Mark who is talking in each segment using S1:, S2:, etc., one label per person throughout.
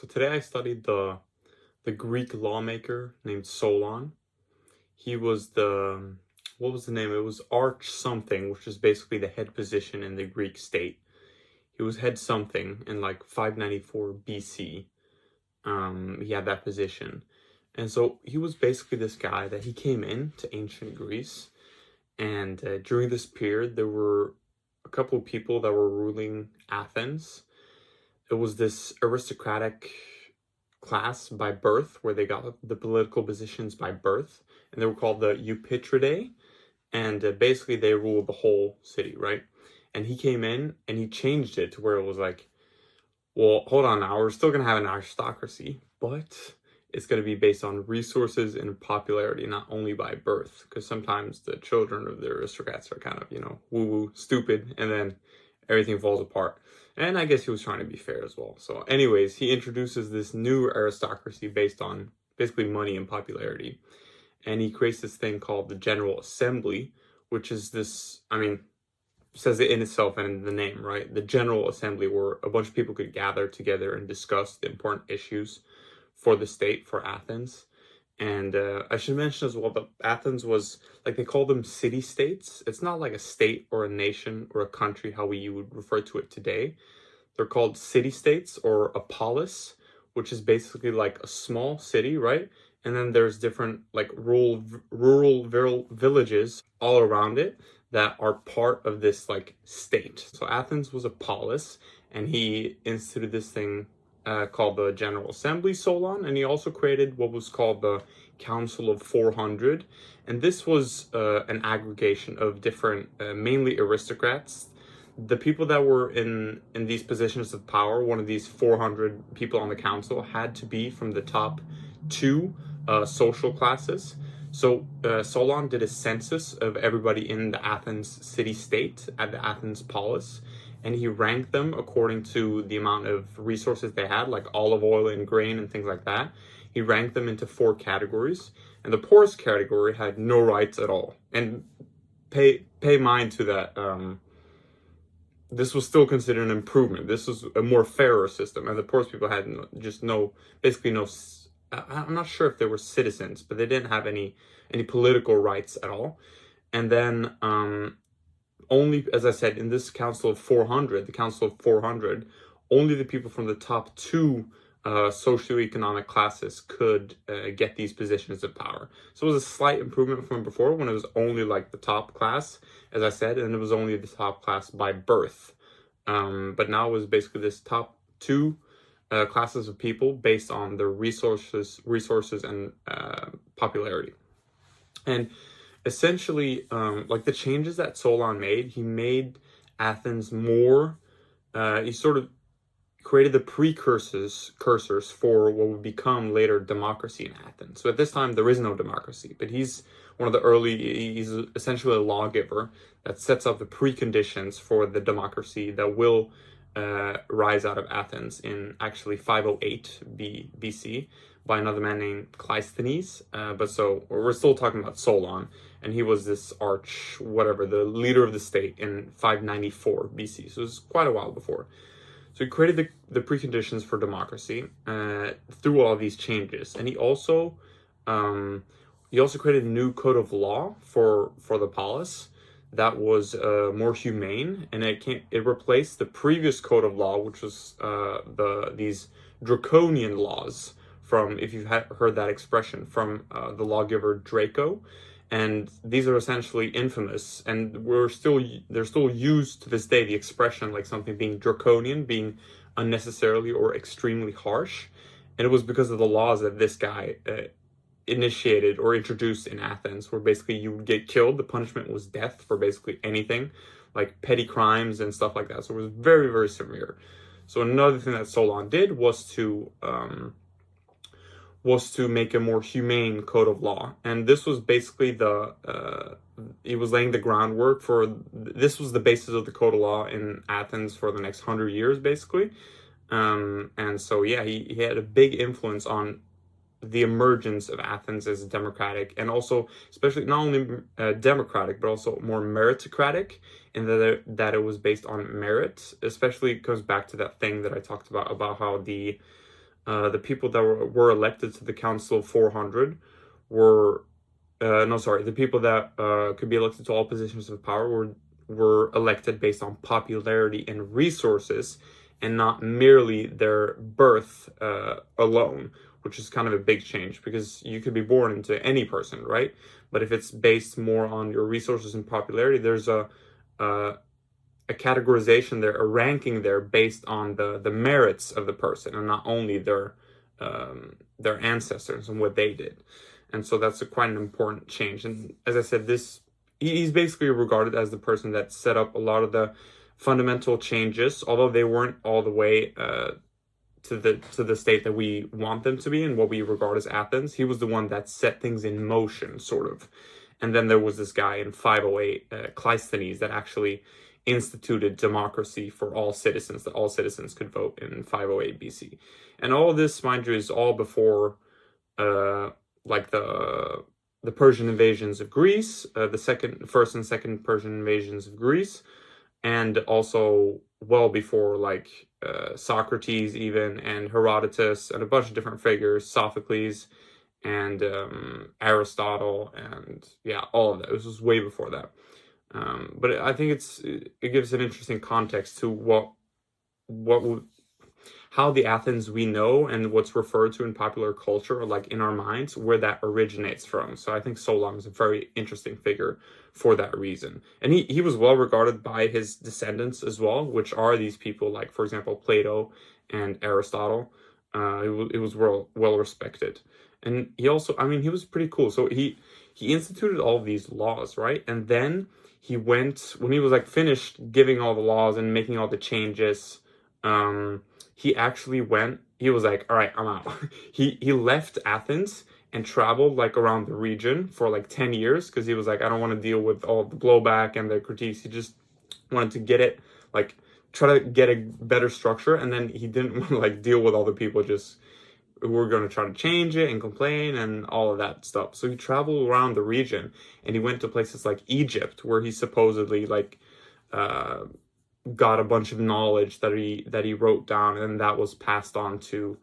S1: So today I studied the Greek lawmaker named Solon. He was the what was the name? It was arch something, which is basically the head position in the Greek state. He was head something in like 594 BC. He had that position. And so he was basically this guy that he came in to ancient Greece. And during this period, there were a couple of people that were ruling Athens. It was this aristocratic class by birth, where they got the political positions by birth, and they were called the Eupatridae, and basically they ruled the whole city, right? And he came in and he changed it to where it was like, well, hold on now, we're still gonna have an aristocracy, but it's gonna be based on resources and popularity, not only by birth, because sometimes the children of the aristocrats are kind of, woo-woo, stupid, and then everything falls apart. And I guess he was trying to be fair as well. So anyways, he introduces this new aristocracy based on basically money and popularity. And he creates this thing called the General Assembly, which is this, says it in itself and in the name, right? The General Assembly, where a bunch of people could gather together and discuss the important issues for the state, for Athens. And I should mention as well that Athens was, like, they call them city-states. It's not like a state or a nation or a country, how we would refer to it today. They're called city-states or a polis, which is basically like a small city, right? And then there's different like rural villages all around it that are part of this like state. So Athens was a polis, and he instituted this thing called the General Assembly, Solon, and he also created what was called the Council of 400, and this was an aggregation of different, mainly aristocrats. The people that were in these positions of power, one of these 400 people on the council, had to be from the top two social classes. So Solon did a census of everybody in the Athens city-state at the Athens polis, and he ranked them according to the amount of resources they had, like olive oil and grain and things like that. He ranked them into 4 categories, and the poorest category had no rights at all. And pay mind to that. This was still considered an improvement. This was a more fairer system, and the poorest people had basically no. I'm not sure if they were citizens, but they didn't have any political rights at all. And then only, as I said, in this Council of 400, the Council of 400, only the people from the top 2 socioeconomic classes could get these positions of power. So it was a slight improvement from before, when it was only like the top class, as I said, and it was only the top class by birth. But now it was basically this top 2 classes of people based on their resources and popularity. And essentially, like the changes that Solon made, he made Athens more, he sort of created the precursors for what would become later democracy in Athens. So at this time, there is no democracy, but he's he's essentially a lawgiver that sets up the preconditions for the democracy that will rise out of Athens in actually 508 BC by another man named Cleisthenes. But so we're still talking about Solon, and he was this the leader of the state in 594 BC. So it was quite a while before. So he created the preconditions for democracy through all these changes, and he also created a new code of law for the polis that was more humane, and it replaced the previous code of law, which was these draconian laws from, if you've heard that expression, from the lawgiver Draco. And these are essentially infamous, and they're still used to this day, the expression like something being draconian, being unnecessarily or extremely harsh. And it was because of the laws that this guy initiated or introduced in Athens, where basically you would get killed. The punishment was death for basically anything, like petty crimes and stuff like that. So it was very, very severe. So another thing that Solon did was to make a more humane code of law, and this was basically he was laying the groundwork for. This was the basis of the code of law in Athens for the next 100 years, basically. And so yeah, he had a big influence on the emergence of Athens as democratic, and also especially not only democratic, but also more meritocratic, in that it was based on merit. Especially, it goes back to that thing that I talked about how the The people that were elected to the Council of 400 were no, sorry, the people that could be elected to all positions of power were elected based on popularity and resources, and not merely their birth alone, which is kind of a big change because you could be born into any person, right? But if it's based more on your resources and popularity, there's a, a categorization there, a ranking there based on the merits of the person and not only their ancestors and what they did. And so that's quite an important change. And as I said, he's basically regarded as the person that set up a lot of the fundamental changes, although they weren't all the way to the state that we want them to be and what we regard as Athens. He was the one that set things in motion, sort of. And then there was this guy in 508, Cleisthenes, that actually instituted democracy for all citizens, that all citizens could vote in 508 BC. And all of this, mind you, is all before like the Persian invasions of Greece, the first and second Persian invasions of Greece, and also well before like Socrates even, and Herodotus, and a bunch of different figures, Sophocles, and Aristotle, and yeah, all of that. This was way before that. But I think it gives an interesting context to how the Athens we know and what's referred to in popular culture, like in our minds, where that originates from. So I think Solon is a very interesting figure for that reason. And he was well regarded by his descendants as well, which are these people like, for example, Plato and Aristotle. It was well respected. And he also, I mean, he was pretty cool. So he instituted all of these laws, right? And then he went, when he was like finished giving all the laws and making all the changes, he actually went, he was like, all right, I'm out. He left Athens and traveled like around the region for like 10 years because he was like, I don't want to deal with all the blowback and the critiques. He just wanted to get it, like try to get a better structure. And then he didn't want to like deal with all the people just who were going to try to change it and complain and all of that stuff. So he traveled around the region and he went to places like Egypt, where he supposedly like got a bunch of knowledge that he wrote down, and that was passed on to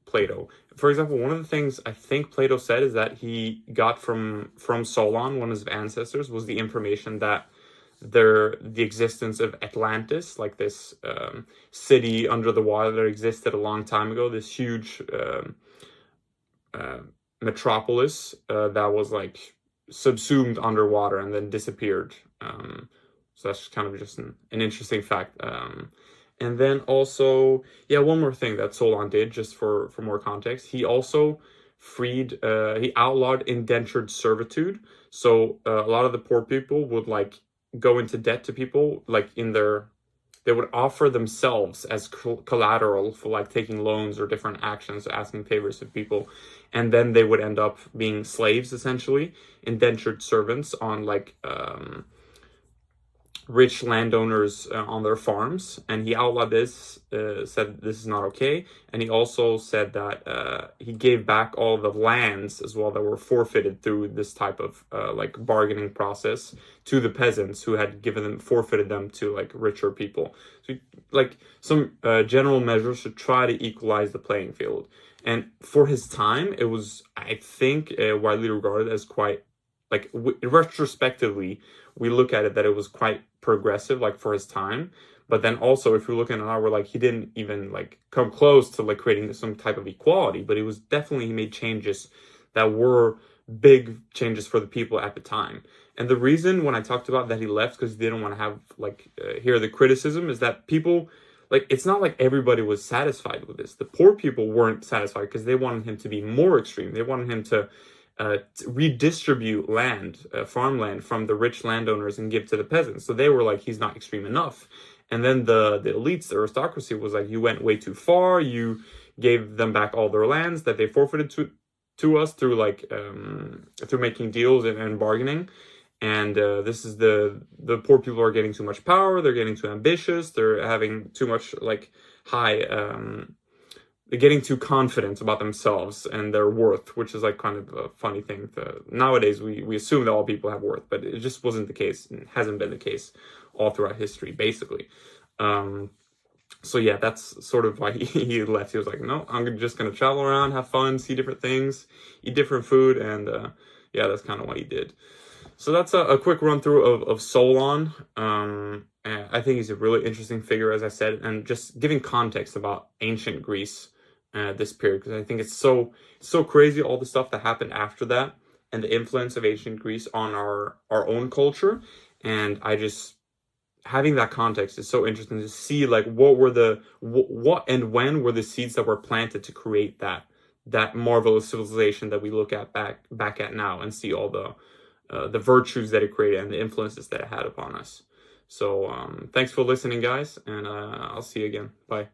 S1: Plato. For example, one of the things I think Plato said is that he got from Solon, one of his ancestors, was the information that the existence of Atlantis, like this city under the water that existed a long time ago, this huge metropolis that was like subsumed underwater and then disappeared. So that's kind of just an interesting fact. And then also, yeah, one more thing that Solon did, just for more context, he also he outlawed indentured servitude. So a lot of the poor people would like go into debt to people, like they would offer themselves as collateral for like taking loans or different actions, asking favors of people, and then they would end up being slaves, essentially, indentured servants on like rich landowners on their farms. And he outlawed this, said this is not okay. And he also said that he gave back all the lands as well that were forfeited through this type of like bargaining process to the peasants who had forfeited them to like richer people. So like some general measures to try to equalize the playing field. And for his time, it was, I think, widely regarded as quite, like retrospectively, we look at it that it was quite progressive, like for his time. But then also, if you're looking at it, we're like, he didn't even like come close to like creating some type of equality, but he made changes that were big changes for the people at the time. And the reason when I talked about that he left because he didn't want to have like hear the criticism is that people, like, it's not like everybody was satisfied with this. The poor people weren't satisfied because they wanted him to be more extreme. They wanted him to redistribute land, farmland from the rich landowners and give to the peasants. So they were like, he's not extreme enough. And then the elites, the aristocracy, was like, you went way too far. You gave them back all their lands that they forfeited to us through like through making deals and bargaining. And this is the poor people are getting too much power. They're getting too ambitious. They're having too much like high. They're getting too confident about themselves and their worth, which is like kind of a funny thing. Nowadays, we assume that all people have worth, but it just wasn't the case and hasn't been the case all throughout history, basically. So yeah, that's sort of why he left. He was like, no, just gonna travel around, have fun, see different things, eat different food, and yeah, that's kind of what he did. So that's a quick run through of Solon. And I think he's a really interesting figure, as I said, and just giving context about ancient Greece, this period, because I think it's so crazy all the stuff that happened after that and the influence of ancient Greece on our own culture. And I just having that context is so interesting to see, like, what and when were the seeds that were planted to create that marvelous civilization that we look at back at now, and see all the virtues that it created and the influences that it had upon us. So thanks for listening, guys, and I'll see you again. Bye.